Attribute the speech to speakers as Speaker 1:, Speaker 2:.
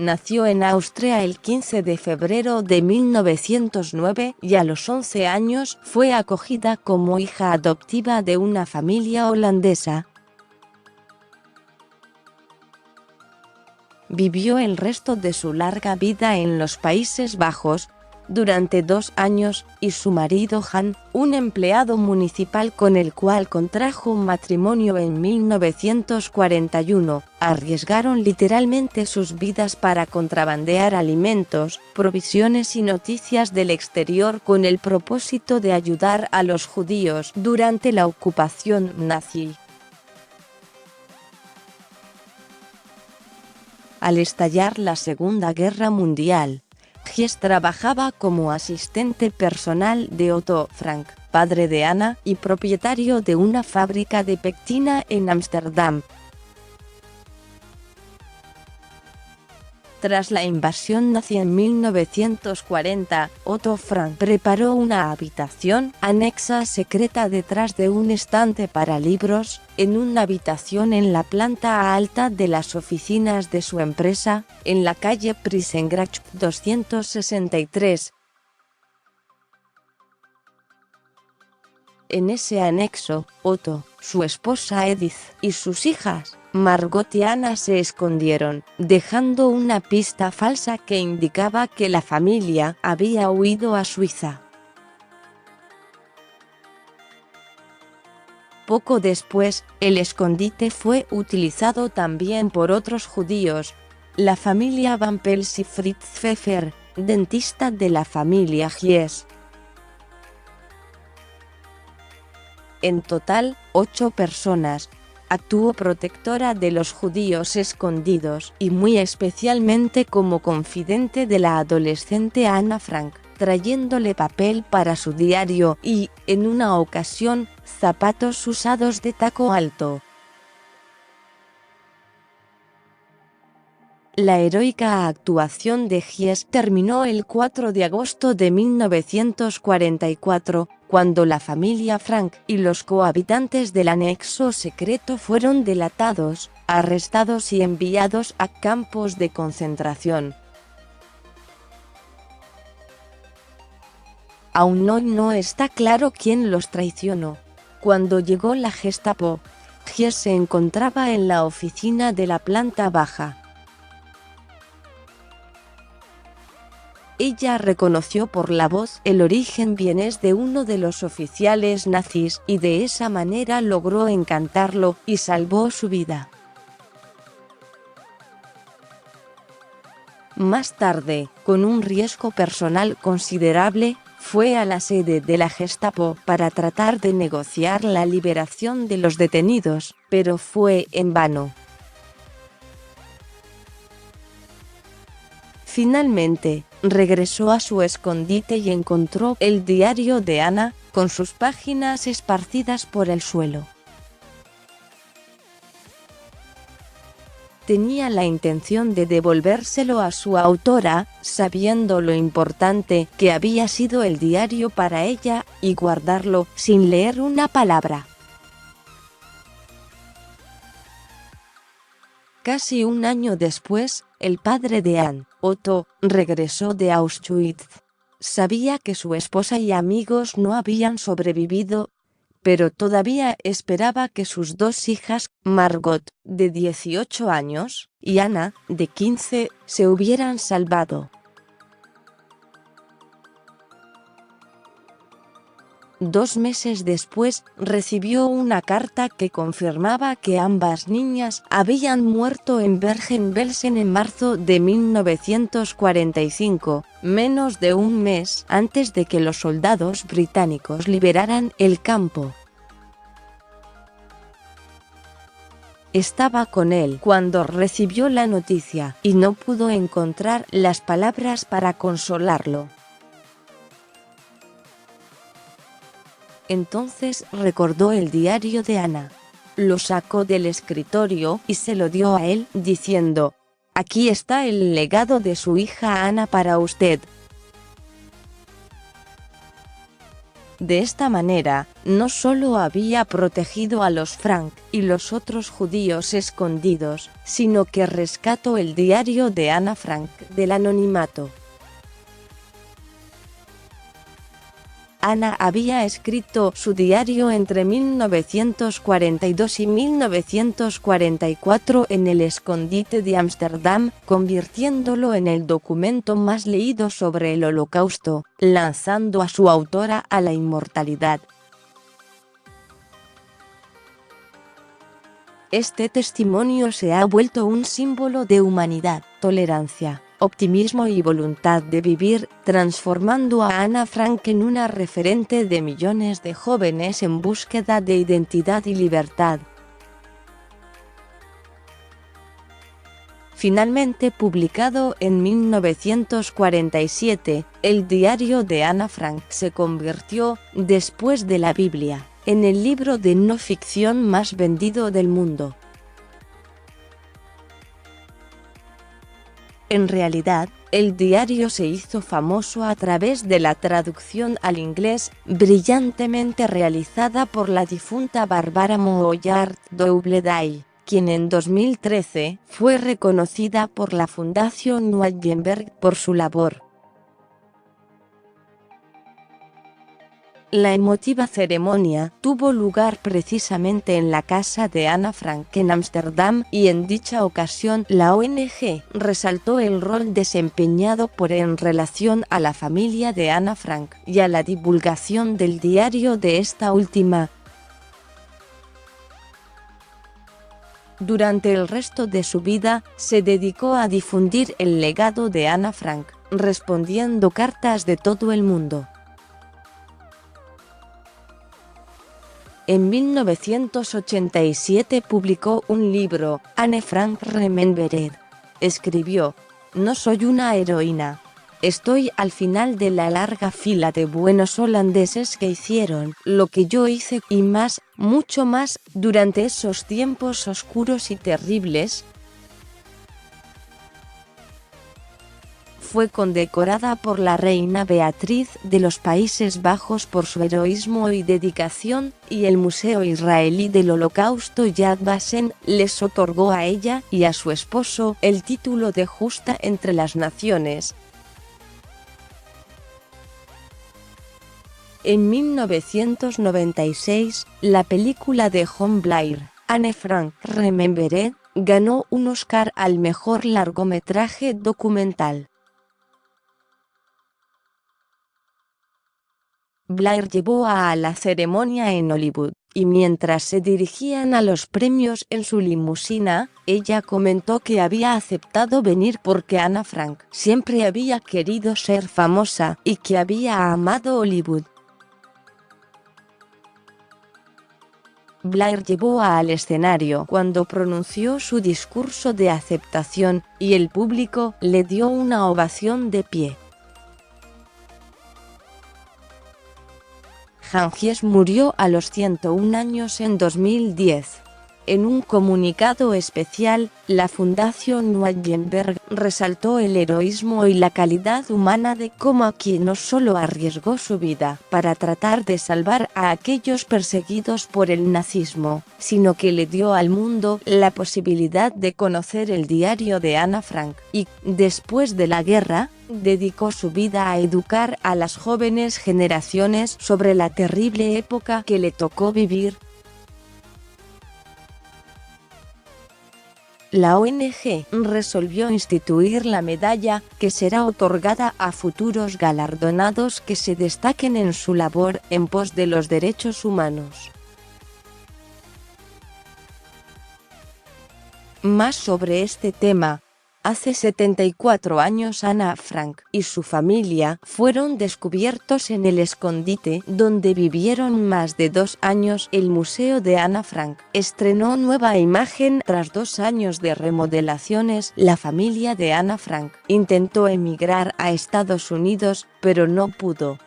Speaker 1: nació en Austria el 15 de febrero de 1909 y a los 11 años fue acogida como hija adoptiva de una familia holandesa. Vivió el resto de su larga vida en los Países Bajos, durante 2 años, y su marido Jan, un empleado municipal con el cual contrajo un matrimonio en 1941, arriesgaron literalmente sus vidas para contrabandear alimentos, provisiones y noticias del exterior con el propósito de ayudar a los judíos durante la ocupación nazi. Al estallar la Segunda Guerra Mundial, Gies trabajaba como asistente personal de Otto Frank, padre de Anna y propietario de una fábrica de pectina en Ámsterdam. Tras la invasión nazi en 1940, Otto Frank preparó una habitación anexa secreta detrás de un estante para libros, en una habitación en la planta alta de las oficinas de su empresa, en la calle Prissengracht 263. En ese anexo, Otto, su esposa Edith y sus hijas, Margot y Anna, se escondieron, dejando una pista falsa que indicaba que la familia había huido a Suiza. Poco después, el escondite fue utilizado también por otros judíos, la familia Van Pels y Fritz Pfeffer, dentista de la familia Gies. En total, 8 personas. Actuó protectora de los judíos escondidos y muy especialmente como confidente de la adolescente Anna Frank, trayéndole papel para su diario y, en una ocasión, zapatos usados de taco alto. La heroica actuación de Gies terminó el 4 de agosto de 1944, cuando la familia Frank y los cohabitantes del anexo secreto fueron delatados, arrestados y enviados a campos de concentración. Aún hoy no está claro quién los traicionó. Cuando llegó la Gestapo, Gies se encontraba en la oficina de la planta baja. Ella reconoció por la voz el origen vienés de uno de los oficiales nazis y de esa manera logró encantarlo y salvó su vida. Más tarde, con un riesgo personal considerable, fue a la sede de la Gestapo para tratar de negociar la liberación de los detenidos, pero fue en vano. Finalmente, regresó a su escondite y encontró el diario de Anna, con sus páginas esparcidas por el suelo. Tenía la intención de devolvérselo a su autora, sabiendo lo importante que había sido el diario para ella, y guardarlo sin leer una palabra. Casi un año después, el padre de Anne, Otto, regresó de Auschwitz. Sabía que su esposa y amigos no habían sobrevivido, pero todavía esperaba que sus 2 hijas, Margot, de 18 años, y Anna, de 15, se hubieran salvado. 2 meses después, recibió una carta que confirmaba que ambas niñas habían muerto en Bergen-Belsen en marzo de 1945, menos de un mes antes de que los soldados británicos liberaran el campo. Estaba con él cuando recibió la noticia y no pudo encontrar las palabras para consolarlo. Entonces recordó el diario de Anna. Lo sacó del escritorio y se lo dio a él, diciendo: «Aquí está el legado de su hija Anna para usted». De esta manera, no solo había protegido a los Frank y los otros judíos escondidos, sino que rescató el diario de Ana Frank del anonimato. Ana había escrito su diario entre 1942 y 1944 en el escondite de Ámsterdam, convirtiéndolo en el documento más leído sobre el Holocausto, lanzando a su autora a la inmortalidad. Este testimonio se ha vuelto un símbolo de humanidad, tolerancia, optimismo y voluntad de vivir, transformando a Ana Frank en una referente de millones de jóvenes en búsqueda de identidad y libertad. Finalmente publicado en 1947, el diario de Ana Frank se convirtió, después de la Biblia, en el libro de no ficción más vendido del mundo. En realidad, el diario se hizo famoso a través de la traducción al inglés, brillantemente realizada por la difunta Barbara Mollard Doubleday, quien en 2013 fue reconocida por la Fundación Weinberg por su labor. La emotiva ceremonia tuvo lugar precisamente en la casa de Ana Frank en Ámsterdam, y en dicha ocasión la ONG resaltó el rol desempeñado por en relación a la familia de Ana Frank y a la divulgación del diario de esta última. Durante el resto de su vida, se dedicó a difundir el legado de Ana Frank, respondiendo cartas de todo el mundo. En 1987 publicó un libro, Anne Frank Remembered. Escribió: "No soy una heroína. Estoy al final de la larga fila de buenos holandeses que hicieron lo que yo hice y más, mucho más, durante esos tiempos oscuros y terribles". Fue condecorada por la reina Beatriz de los Países Bajos por su heroísmo y dedicación, y el Museo Israelí del Holocausto Yad Vashem les otorgó a ella y a su esposo el título de Justa entre las Naciones. En 1996, la película de John Blair, Anne Frank Remembered, ganó un Oscar al mejor largometraje documental. Blair llevó a la ceremonia en Hollywood, y mientras se dirigían a los premios en su limusina, ella comentó que había aceptado venir porque Ana Frank siempre había querido ser famosa y que había amado Hollywood. Blair llevó al escenario cuando pronunció su discurso de aceptación, y el público le dio una ovación de pie. Hughes murió a los 101 años en 2010. En un comunicado especial, la Fundación Weinberg resaltó el heroísmo y la calidad humana de Komaki, no solo arriesgó su vida para tratar de salvar a aquellos perseguidos por el nazismo, sino que le dio al mundo la posibilidad de conocer el diario de Ana Frank, y, después de la guerra, dedicó su vida a educar a las jóvenes generaciones sobre la terrible época que le tocó vivir. La ONG resolvió instituir la medalla, que será otorgada a futuros galardonados que se destaquen en su labor en pos de los derechos humanos. Más sobre este tema. Hace 74 años Ana Frank y su familia fueron descubiertos en el escondite donde vivieron más de 2 años. El Museo de Ana Frank estrenó nueva imagen tras 2 años de remodelaciones. La familia de Ana Frank intentó emigrar a Estados Unidos, pero no pudo.